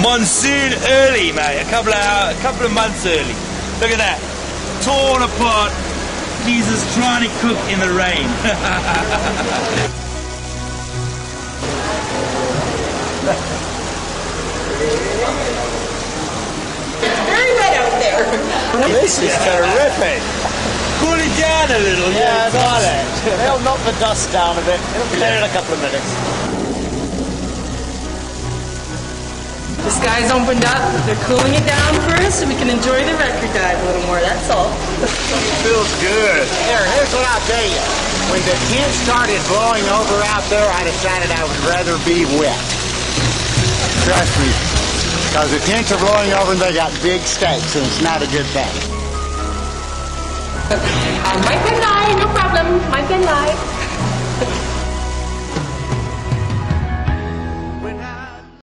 Monsoon early, mate. A couple of months early. Look at that. Torn apart. Jesus trying to cook in the rain. It's very wet out there. This is terrific. Cool it down a little. Yeah, darling. They'll knock the dust down a bit. It'll clear in a couple of minutes. The sky's opened up. They're cooling it down for us so we can enjoy the record dive a little more. That's all. Feels good. Here's what I'll tell you. When the tent started blowing over out there, I decided I would rather be wet. Trust me. Because the tents are blowing over and they got big stakes and it's not a good thing. I might not lie, no problem.